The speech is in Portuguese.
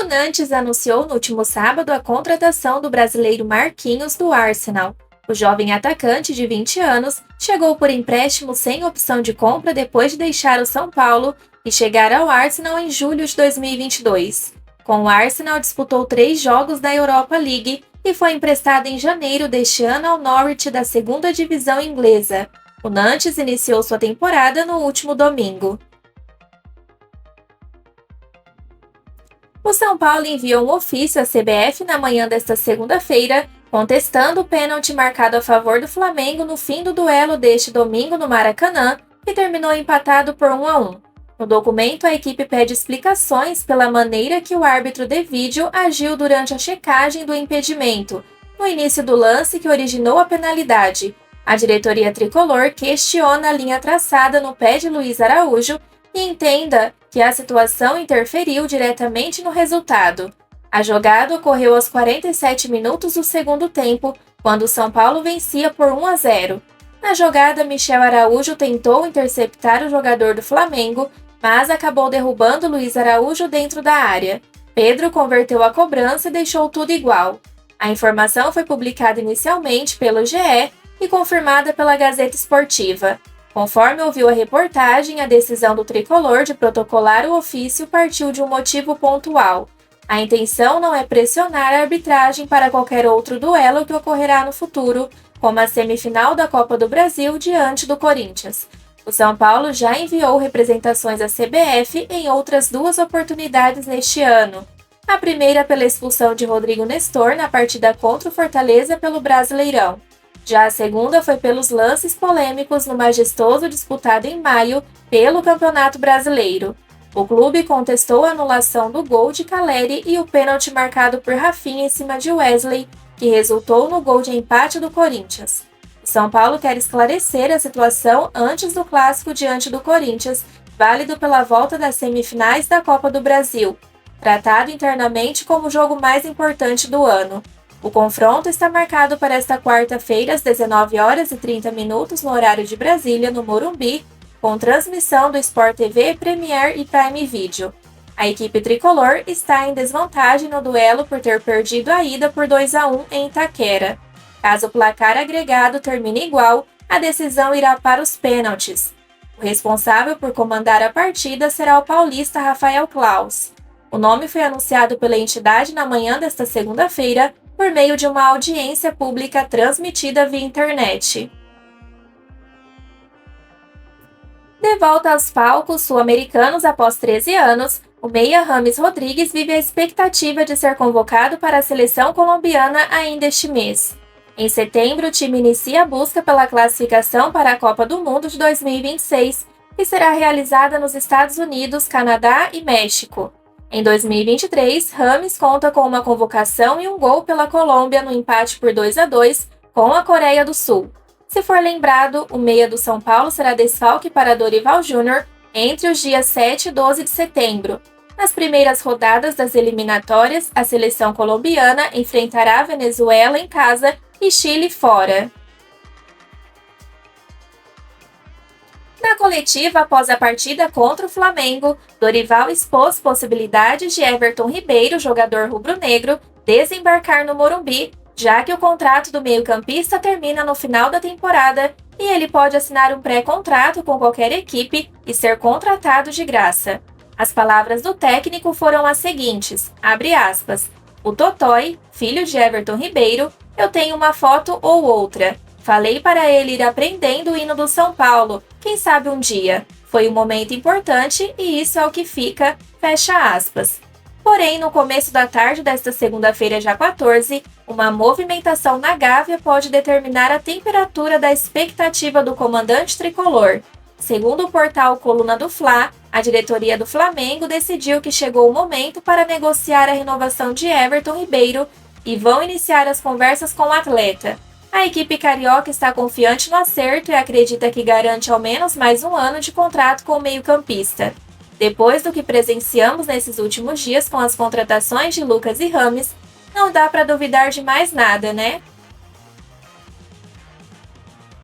Nantes anunciou no último sábado a contratação do brasileiro Marquinhos do Arsenal. O jovem atacante de 20 anos chegou por empréstimo sem opção de compra depois de deixar o São Paulo e chegar ao Arsenal em julho de 2022. Com o Arsenal, disputou 3 jogos da Europa League e foi emprestado em janeiro deste ano ao Norwich da segunda divisão inglesa. O Nantes iniciou sua temporada no último domingo. O São Paulo enviou um ofício à CBF na manhã desta segunda-feira, contestando o pênalti marcado a favor do Flamengo no fim do duelo deste domingo no Maracanã, que terminou empatado por 1-1. No documento, a equipe pede explicações pela maneira que o árbitro de vídeo agiu durante a checagem do impedimento, no início do lance que originou a penalidade. A diretoria tricolor questiona a linha traçada no pé de Luiz Araújo e entenda que a situação interferiu diretamente no resultado. A jogada ocorreu aos 47 minutos do segundo tempo, quando o São Paulo vencia por 1-0. Na jogada, Michel Araújo tentou interceptar o jogador do Flamengo, mas acabou derrubando Luiz Araújo dentro da área. Pedro converteu a cobrança e deixou tudo igual. A informação foi publicada inicialmente pelo GE e confirmada pela Gazeta Esportiva. Conforme ouviu a reportagem, a decisão do tricolor de protocolar o ofício partiu de um motivo pontual. A intenção não é pressionar a arbitragem para qualquer outro duelo que ocorrerá no futuro, como a semifinal da Copa do Brasil diante do Corinthians. O São Paulo já enviou representações à CBF em outras 2 oportunidades neste ano. A primeira pela expulsão de Rodrigo Nestor na partida contra o Fortaleza pelo Brasileirão. Já a segunda foi pelos lances polêmicos no majestoso disputado em maio pelo Campeonato Brasileiro. O clube contestou a anulação do gol de Caleri e o pênalti marcado por Rafinha em cima de Wesley, que resultou no gol de empate do Corinthians. O São Paulo quer esclarecer a situação antes do clássico diante do Corinthians, válido pela volta das semifinais da Copa do Brasil, tratado internamente como o jogo mais importante do ano. O confronto está marcado para esta quarta-feira às 19h30 no horário de Brasília, no Morumbi, com transmissão do Sport TV, Premier e Prime Video. A equipe tricolor está em desvantagem no duelo por ter perdido a ida por 2-1 em Itaquera. Caso o placar agregado termine igual, a decisão irá para os pênaltis. O responsável por comandar a partida será o paulista Rafael Claus. O nome foi anunciado pela entidade na manhã desta segunda-feira, por meio de uma audiência pública transmitida via internet. De volta aos palcos sul-americanos após 13 anos, o meia Rames Rodrigues vive a expectativa de ser convocado para a seleção colombiana ainda este mês. Em setembro, o time inicia a busca pela classificação para a Copa do Mundo de 2026, que será realizada nos Estados Unidos, Canadá e México. Em 2023, Rames conta com uma convocação e um gol pela Colômbia no empate por 2-2 com a Coreia do Sul. Se for lembrado, o meia do São Paulo será desfalque para Dorival Júnior entre os dias 7 e 12 de setembro. Nas primeiras rodadas das eliminatórias, a seleção colombiana enfrentará a Venezuela em casa e Chile fora. Na coletiva após a partida contra o Flamengo, Dorival expôs possibilidades de Everton Ribeiro, jogador rubro-negro, desembarcar no Morumbi, já que o contrato do meio-campista termina no final da temporada e ele pode assinar um pré-contrato com qualquer equipe e ser contratado de graça. As palavras do técnico foram as seguintes, abre aspas, o Totói, filho de Everton Ribeiro, eu tenho uma foto ou outra. Falei para ele ir aprendendo o hino do São Paulo, quem sabe um dia. Foi um momento importante e isso é o que fica, fecha aspas. Porém, no começo da tarde desta segunda-feira, dia 14, uma movimentação na Gávea pode determinar a temperatura da expectativa do comandante tricolor. Segundo o portal Coluna do Fla, a diretoria do Flamengo decidiu que chegou o momento para negociar a renovação de Everton Ribeiro e vão iniciar as conversas com o atleta. A equipe carioca está confiante no acerto e acredita que garante ao menos mais um ano de contrato com o meio-campista. Depois do que presenciamos nesses últimos dias com as contratações de Lucas e Rames, não dá para duvidar de mais nada, né?